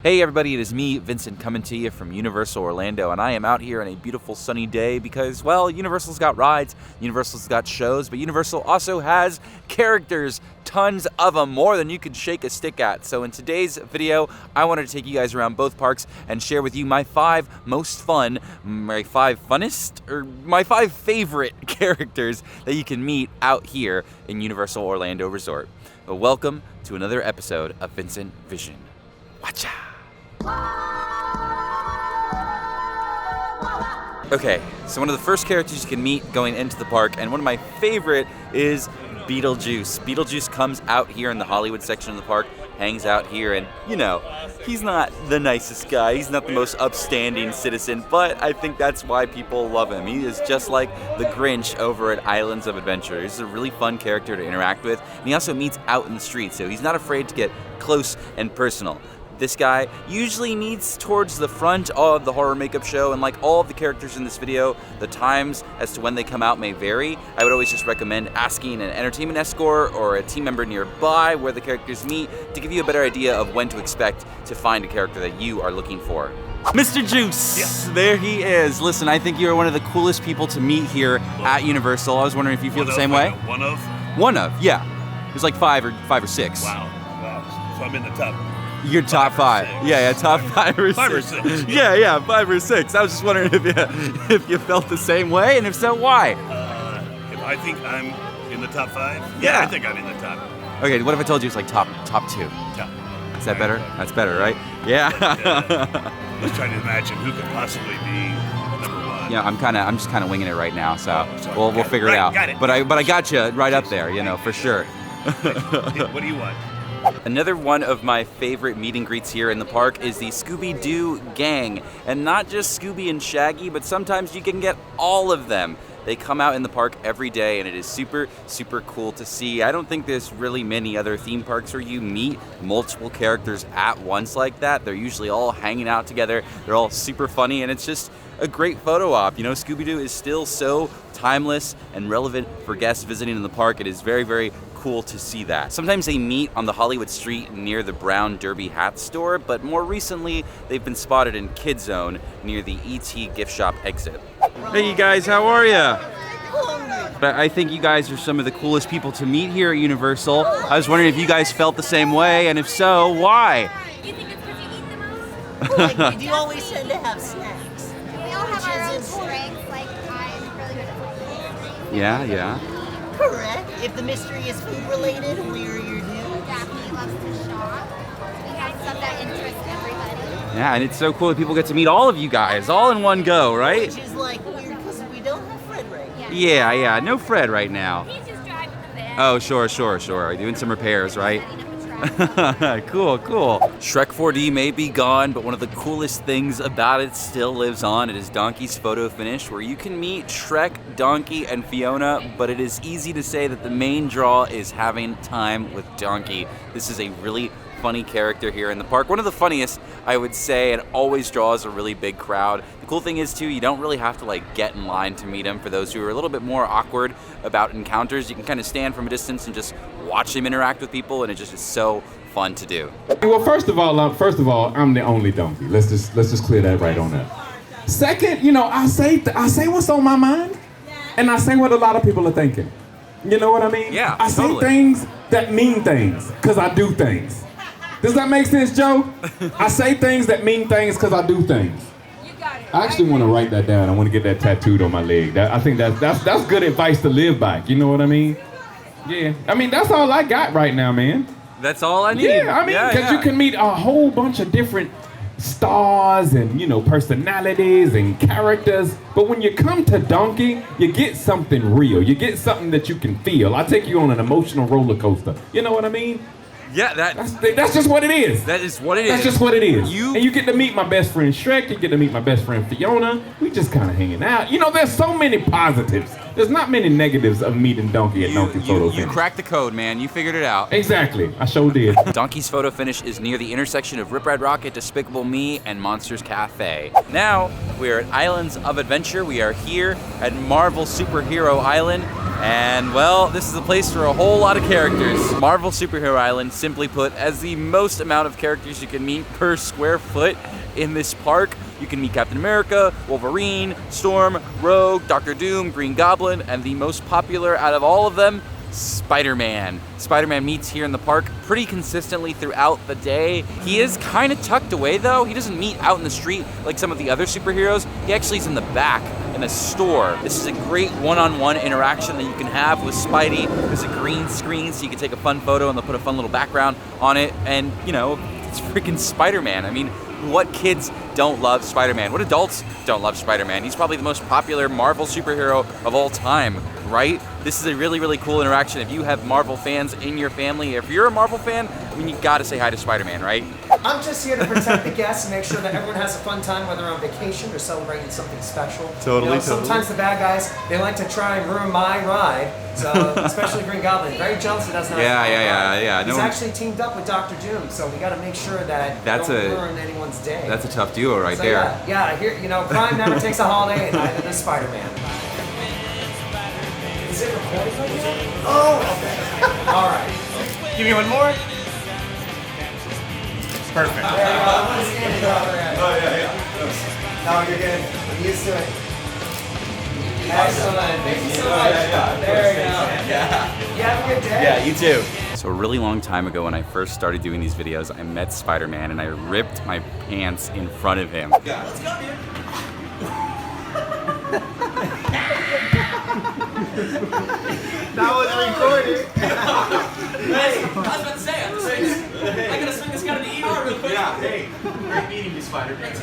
Hey everybody, it is me, Vincent, coming to you from Universal Orlando, and I am out here on a beautiful sunny day because, well, Universal's got rides, Universal's got shows, but Universal also has characters, tons of them, more than you could shake a stick at. So in today's video, I wanted to take you guys around both parks and share with you my 5 most fun, my 5 funnest, or my 5 favorite characters that you can meet out here in Universal Orlando Resort. But welcome to another episode of Vincent Vision. Wachow! Okay, so one of the first characters you can meet going into the park, and one of my favorite is Beetlejuice. Beetlejuice comes out here in the Hollywood section of the park, hangs out here, and you know, he's not the nicest guy, he's not the most upstanding citizen, but I think that's why people love him. He is just like the Grinch over at Islands of Adventure. He's a really fun character to interact with, and he also meets out in the street, so he's not afraid to get close and personal. This guy usually meets towards the front of the horror makeup show, and like all of the characters in this video, the times as to when they come out may vary. I would always just recommend asking an entertainment escort or a team member nearby where the characters meet to give you a better idea of when to expect to find a character that you are looking for. Mr. Juice! Yeah. There he is. Listen, I think you're one of the coolest people to meet here at Universal. I was wondering if you feel the same way? One of? One of, yeah. There's like five or six. Wow. So I'm in the top. You're top 5. Yeah, top 5 or 6. 5 or 6. Yeah, 5 or 6. I was just wondering if you felt the same way, and if so, why? If I think I'm in the top 5? Yeah. I think I'm in the top. Okay, what if I told you it's like top 2? Top. Is that better? That's better, right? Yeah. Just trying to imagine who could possibly be number 1. Yeah, I'm just kind of winging it right now, so sorry. we'll figure it out. Got it. But I got you right up there, you know, for sure. What do you want? Another one of my favorite meet and greets here in the park is the Scooby-Doo Gang. And not just Scooby and Shaggy, but sometimes you can get all of them. They come out in the park every day, and it is super, super cool to see. I don't think there's really many other theme parks where you meet multiple characters at once like that. They're usually all hanging out together. They're all super funny, and it's just a great photo op. You know, Scooby-Doo is still so timeless and relevant for guests visiting in the park. It is very, very cool to see that. Sometimes they meet on the Hollywood street near the Brown Derby hat store, but more recently they've been spotted in Kid Zone near the ET gift shop exit. Hey you guys, how are ya? I think you guys are some of the coolest people to meet here at Universal. I was wondering if you guys felt the same way, and if so, why? You think it's because you eat the most? Like, we do always tend to have snacks. We all have our own strengths, like I'm really good at food. Yeah. Correct. If the mystery is food related, we're your dude. Daphne loves to shop. We have stuff that interests everybody. Yeah, and it's so cool that people get to meet all of you guys, all in one go, right? Which is like weird because we don't have Fred right now. Yeah, no Fred right now. He's just driving the van. Oh, sure. Doing some repairs, right? Setting up a trap. Cool. Shrek 4D may be gone, but one of the coolest things about it still lives on. It is Donkey's photo finish, where you can meet Shrek, Donkey, and Fiona, but it is easy to say that the main draw is having time with Donkey. This is a really funny character here in the park. One of the funniest, I would say, and always draws a really big crowd. The cool thing is, too, you don't really have to like get in line to meet him. For those who are a little bit more awkward about encounters, you can kind of stand from a distance and just watch him interact with people, and it just is so fun to do. Well, first of all, I'm the only donkey. Let's just clear that right on up. Second, you know, I say what's on my mind, and I say what a lot of people are thinking. You know what I mean? Yeah, I say totally. things that mean things, because I do things. Does that make sense, Joe? I say things that mean things because I do things. You got it. I actually want to write that down. I want to get that tattooed on my leg. I think that's good advice to live by. You know what I mean? Yeah. I mean, that's all I got right now, man. That's all I need. Yeah, I mean, because you can meet a whole bunch of different stars and, you know, personalities and characters. But when you come to Donkey, you get something real. You get something that you can feel. I take you on an emotional roller coaster. You know what I mean? Yeah, That's just what it is. that is what it is. That's just what it is. You- And you get to meet my best friend Shrek. You get to meet my best friend Fiona. We just kind of hanging out. You know, there's so many positives. there's not many negatives of meeting Donkey at Donkey Photo You Finish. cracked the code, man. You figured it out. Exactly, I sure did. Donkey's photo finish is near the intersection of Rip Ride Rocket, Despicable Me, and Monsters Cafe. Now, we are at Islands of Adventure. We are here at Marvel Superhero Island. And, well, this is a place for a whole lot of characters. Marvel Superhero Island, simply put, has the most amount of characters you can meet per square foot in this park. You can meet Captain America, Wolverine, Storm, Rogue, Doctor Doom, Green Goblin, and the most popular out of all of them, Spider-Man. Spider-Man meets here in the park pretty consistently throughout the day. He is kind of tucked away though. He doesn't meet out in the street like some of the other superheroes. He actually is in the back in a store. This is a great one-on-one interaction that you can have with Spidey. There's a green screen so you can take a fun photo and they'll put a fun little background on it. And you know, it's freaking Spider-Man. I mean, what kids don't love Spider-Man? What adults don't love Spider-Man? He's probably the most popular Marvel superhero of all time, right? This is a really, really cool interaction. If you have Marvel fans in your family, if you're a Marvel fan, I mean, you gotta say hi to Spider-Man, right? I'm just here to protect the guests and make sure that everyone has a fun time, whether on vacation or celebrating something special. Totally. Sometimes the bad guys, they like to try and ruin my ride. So, especially Green Goblin, very jealous he doesn't have Yeah. He's actually teamed up with Doctor Doom, so we got to make sure that That's don't ruin anyone's day. That's a tough duo right So, there. Yeah, here, crime never takes a holiday, and neither does Spider-Man. Is it recording right now? Oh, okay. All right. Give me one more. Perfect. There you go. No, you're good. I'm used to it. Excellent. Thank you so much. There you go. You have a good day. Yeah, you too. So a really long time ago when I first started doing these videos, I met Spider-Man and I ripped my pants in front of him. Yeah, let's go, dude. That was recorded. Hey, I was about to say, I gotta swing this guy to the ER real quick. Yeah, hey, great meeting you, Spider-Man.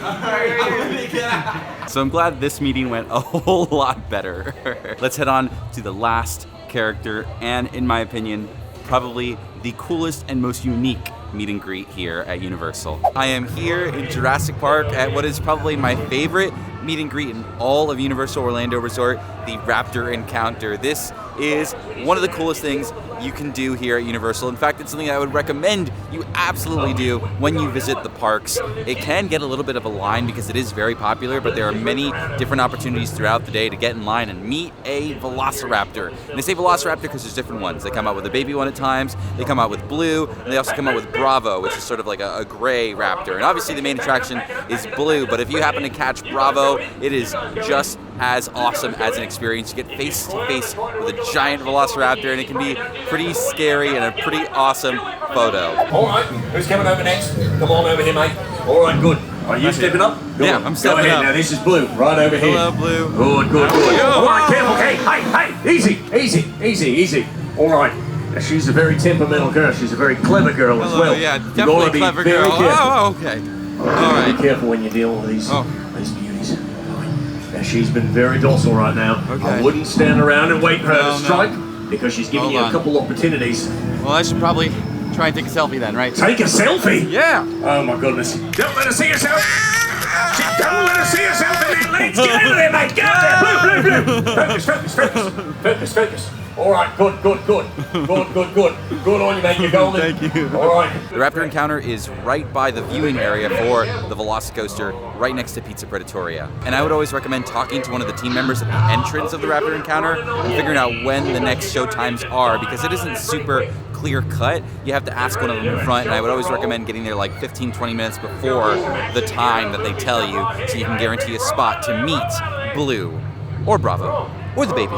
So I'm glad this meeting went a whole lot better. Let's head on to the last character and, in my opinion, probably the coolest and most unique meet and greet here at Universal. I am here in Jurassic Park at what is probably my favorite meet and greet in all of Universal Orlando Resort, the Raptor Encounter. This is one of the coolest things you can do here at Universal. In fact, it's something I would recommend you absolutely do when you visit the parks. It can get a little bit of a line because it is very popular, but there are many different opportunities throughout the day to get in line and meet a Velociraptor. And they say Velociraptor because there's different ones. They come out with a baby one at times, they come out with blue, and they also come out with Bravo, which is sort of like a gray raptor. And obviously the main attraction is blue, but if you happen to catch Bravo, it is just as awesome as an experience. You get face to face with a giant Velociraptor, and it can be pretty scary and a pretty awesome photo. All right, who's coming over next? Come on over here, mate. All right, good. Are you stepping up? Go Yeah, on. I'm stepping Go ahead. up. Now, this is Blue, right over here. Hello, Blue. Good, good, good. Yo. All right, careful. Hey, easy. All right. Now, she's a very temperamental girl. She's a very clever girl as well. Yeah, You definitely gotta be clever very girl. careful. Oh, okay. All right. Be careful when you deal with these beauties. All right. Now, she's been very docile right now. Okay. I wouldn't stand around and wait for her No, to no. strike because she's giving Hold you on. a couple opportunities. Well, I should probably try and take a selfie then, right? Take a selfie? Yeah. Oh my goodness. Don't let her see herself! Don't let her see herself in there, Leeds! Get out of there, mate! Get out there! Blue! Focus. All right, good. Good on you, mate. You're golden. Thank you. All right. The Raptor Encounter is right by the viewing area for the Velocicoaster, right next to Pizza Predatoria. And I would always recommend talking to one of the team members at the entrance of the Raptor Encounter and figuring out when the next show times are, because it isn't super clear cut. You have to ask one of them in front, and I would always recommend getting there like 15-20 minutes before the time that they tell you, so you can guarantee a spot to meet Blue or Bravo or the baby.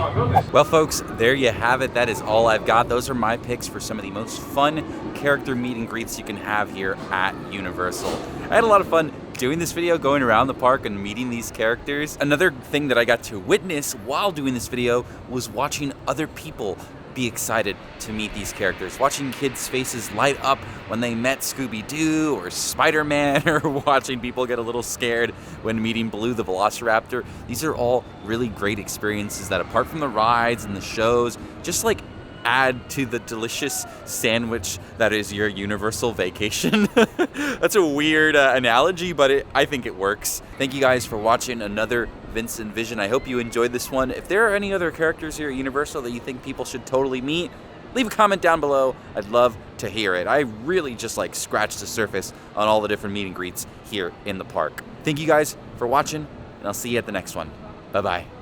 Well, folks, there you have it. That is all I've got. Those are my picks for some of the most fun character meet and greets you can have here at Universal. I had a lot of fun doing this video, going around the park and meeting these characters. Another thing that I got to witness while doing this video was watching other people be excited to meet these characters. Watching kids' faces light up when they met Scooby-Doo or Spider-Man, or watching people get a little scared when meeting Blue the Velociraptor. These are all really great experiences that, apart from the rides and the shows, just like add to the delicious sandwich that is your Universal vacation. That's a weird analogy, but I think it works. Thank you guys for watching another VincentVision. I hope you enjoyed this one. If there are any other characters here at Universal that you think people should totally meet, leave a comment down below. I'd love to hear it. I really just like scratched the surface on all the different meet and greets here in the park. Thank you guys for watching, and I'll see you at the next one. Bye-bye.